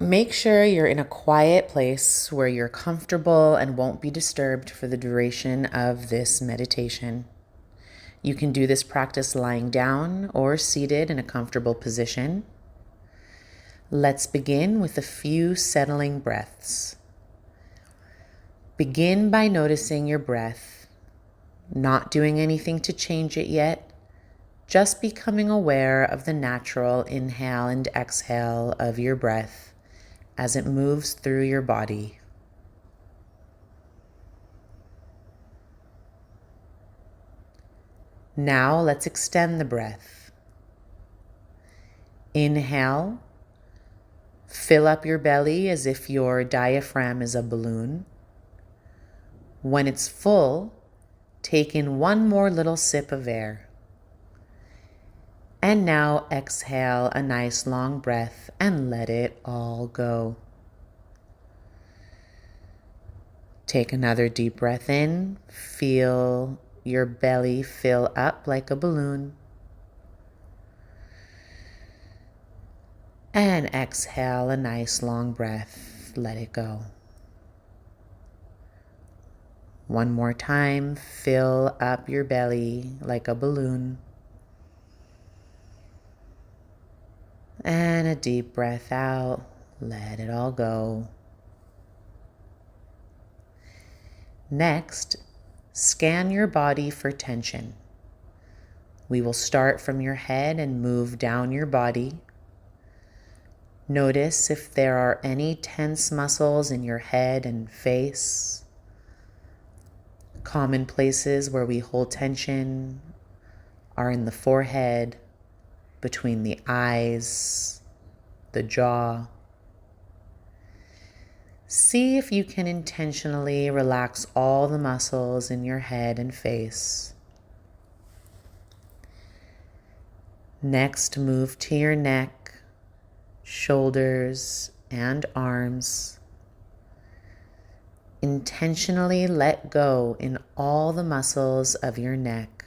Make sure you're in a quiet place where you're comfortable and won't be disturbed for the duration of this meditation. You can do this practice lying down or seated in a comfortable position. Let's begin with a few settling breaths. Begin by noticing your breath, not doing anything to change it yet, just becoming aware of the natural inhale and exhale of your breath as it moves through your body. Now let's extend the breath. Inhale, fill up your belly as if your diaphragm is a balloon. When it's full, take in one more little sip of air. And now exhale a nice long breath and let it all go. Take another deep breath in. Feel your belly fill up like a balloon. And exhale a nice long breath. Let it go. One more time. Fill up your belly like a balloon. And a deep breath out. Let it all go. Next, scan your body for tension. We will start from your head and move down your body. Notice if there are any tense muscles in your head and face. Common places where we hold tension are in the forehead, between the eyes, the jaw. See if you can intentionally relax all the muscles in your head and face. Next, move to your neck, shoulders, and arms. Intentionally let go in all the muscles of your neck,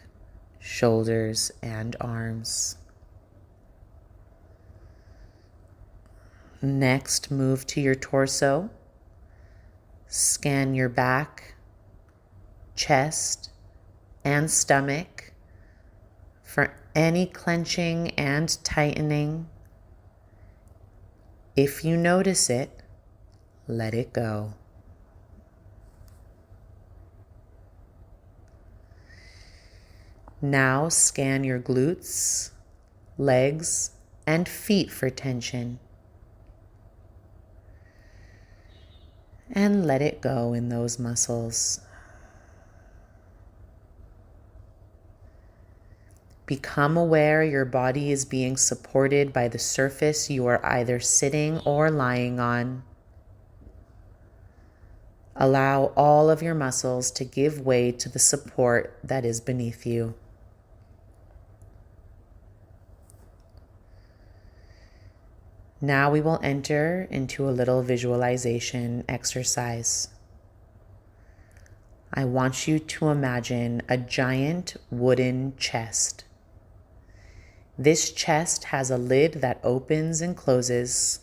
shoulders, and arms. Next, move to your torso. Scan your back, chest, and stomach for any clenching and tightening. If you notice it, let it go. Now scan your glutes, legs, and feet for tension. And let it go in those muscles. Become aware your body is being supported by the surface you are either sitting or lying on. Allow all of your muscles to give way to the support that is beneath you. Now we will enter into a little visualization exercise. I want you to imagine a giant wooden chest. This chest has a lid that opens and closes.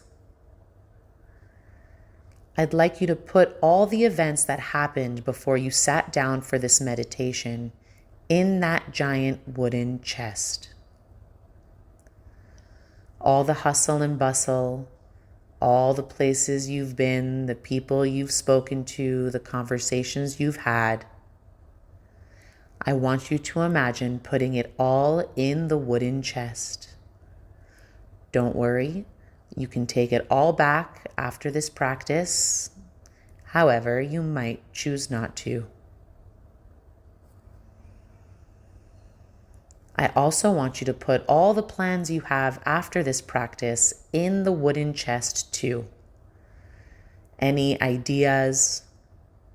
I'd like you to put all the events that happened before you sat down for this meditation in that giant wooden chest. All the hustle and bustle, all the places you've been, the people you've spoken to, the conversations you've had. I want you to imagine putting it all in the wooden chest. Don't worry, you can take it all back after this practice. However, you might choose not to. I also want you to put all the plans you have after this practice in the wooden chest too. Any ideas,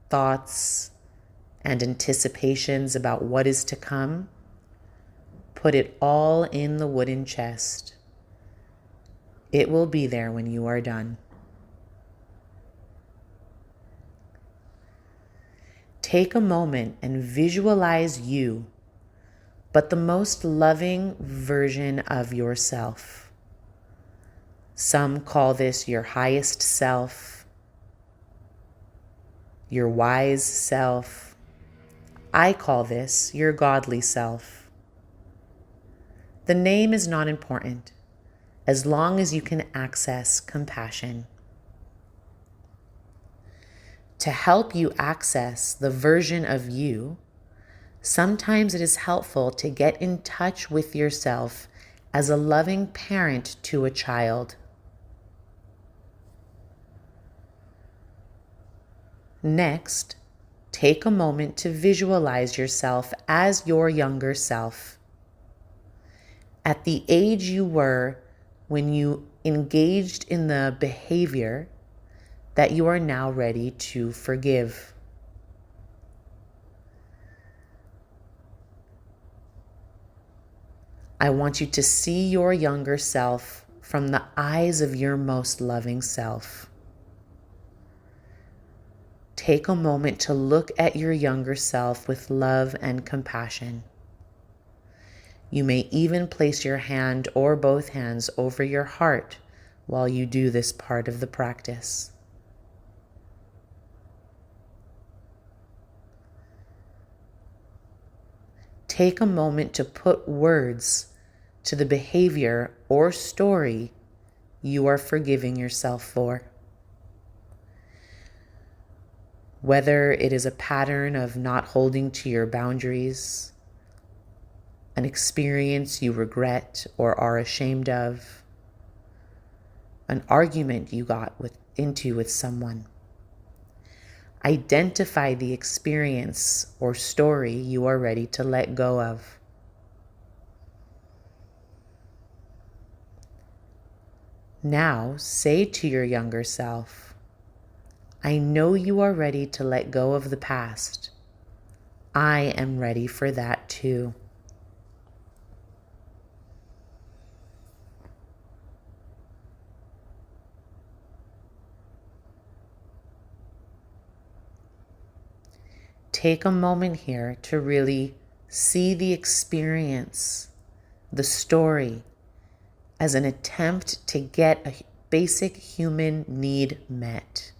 thoughts, and anticipations about what is to come, put it all in the wooden chest. It will be there when you are done. Take a moment and visualize you, but the most loving version of yourself. Some call this your highest self, your wise self. I call this your godly self. The name is not important as long as you can access compassion. To help you access the version of you, sometimes it is helpful to get in touch with yourself as a loving parent to a child. Next, take a moment to visualize yourself as your younger self. At the age you were when you engaged in the behavior that you are now ready to forgive. I want you to see your younger self from the eyes of your most loving self. Take a moment to look at your younger self with love and compassion. You may even place your hand or both hands over your heart while you do this part of the practice. Take a moment to put words to the behavior or story you are forgiving yourself for. Whether it is a pattern of not holding to your boundaries, an experience you regret or are ashamed of, an argument you got into with someone. Identify the experience or story you are ready to let go of. Now say to your younger self, I know you are ready to let go of the past. I am ready for that too. Take a moment here to really see the experience, the story, as an attempt to get a basic human need met.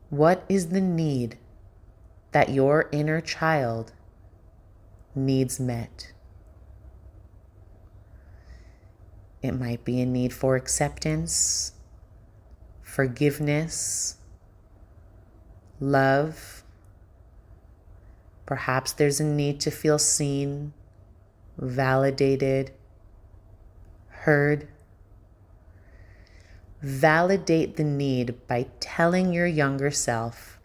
What is the need that your inner child needs met? It might be a need for acceptance, forgiveness, love. Perhaps there's a need to feel seen, validated, heard. Validate the need by telling your younger self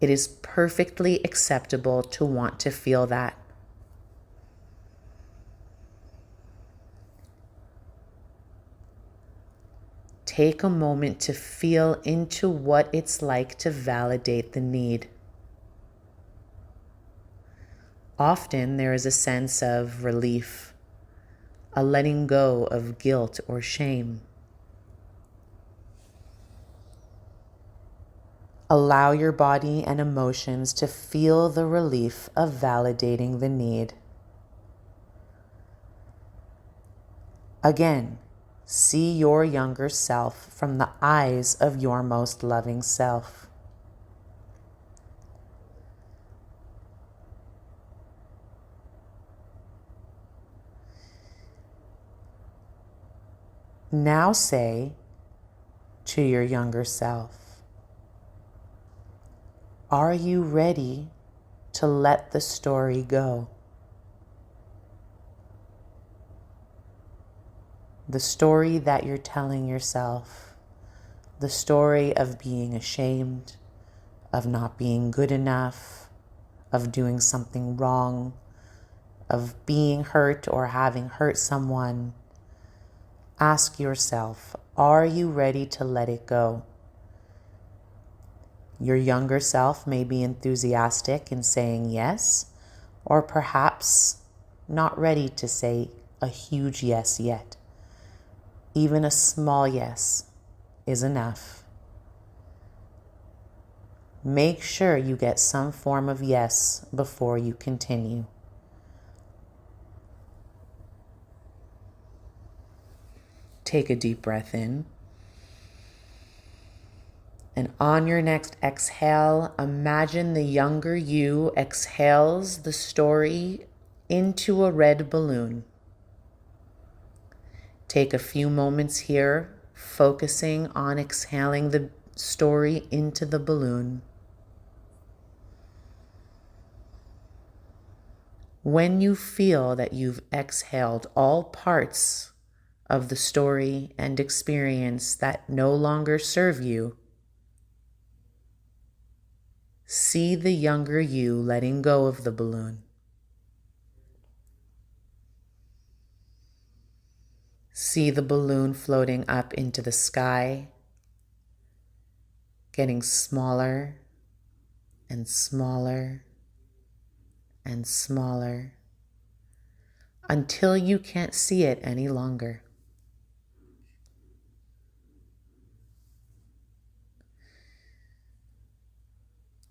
it is perfectly acceptable to want to feel that. Take a moment to feel into what it's like to validate the need. Often there is a sense of relief, a letting go of guilt or shame. Allow your body and emotions to feel the relief of validating the need. Again, see your younger self from the eyes of your most loving self. Now say to your younger self, are you ready to let the story go? The story that you're telling yourself, the story of being ashamed, of not being good enough, of doing something wrong, of being hurt or having hurt someone. Ask yourself, are you ready to let it go? Your younger self may be enthusiastic in saying yes, or perhaps not ready to say a huge yes yet. Even a small yes is enough. Make sure you get some form of yes before you continue. Take a deep breath in. And on your next exhale, imagine the younger you exhales the story into a red balloon. Take a few moments here, focusing on exhaling the story into the balloon. When you feel that you've exhaled all parts of the story and experience that no longer serve you, see the younger you letting go of the balloon. See the balloon floating up into the sky, getting smaller and smaller and smaller until you can't see it any longer.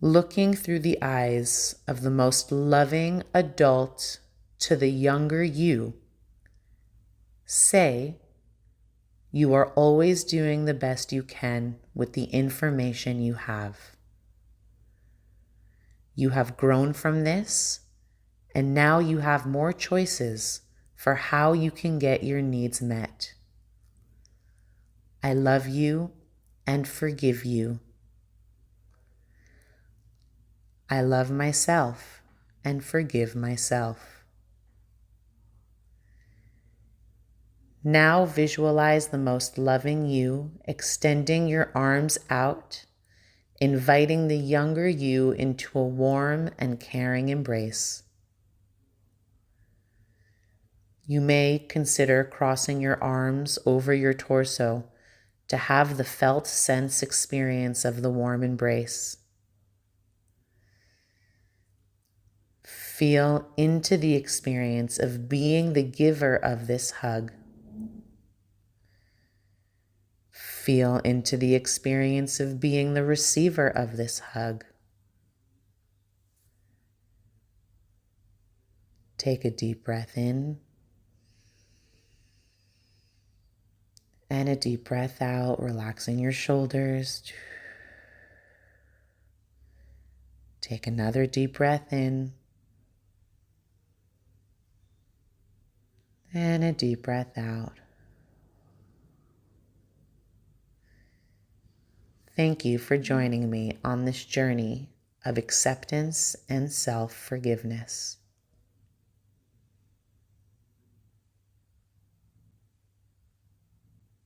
Looking through the eyes of the most loving adult to the younger you, say, you are always doing the best you can with the information you have. You have grown from this, and now you have more choices for how you can get your needs met. I love you and forgive you. I love myself and forgive myself. Now visualize the most loving you extending your arms out, inviting the younger you into a warm and caring embrace. You may consider crossing your arms over your torso to have the felt sense experience of the warm embrace. Feel into the experience of being the giver of this hug. Feel into the experience of being the receiver of this hug. Take a deep breath in and a deep breath out, relaxing your shoulders. Take another deep breath in and a deep breath out. Thank you for joining me on this journey of acceptance and self-forgiveness.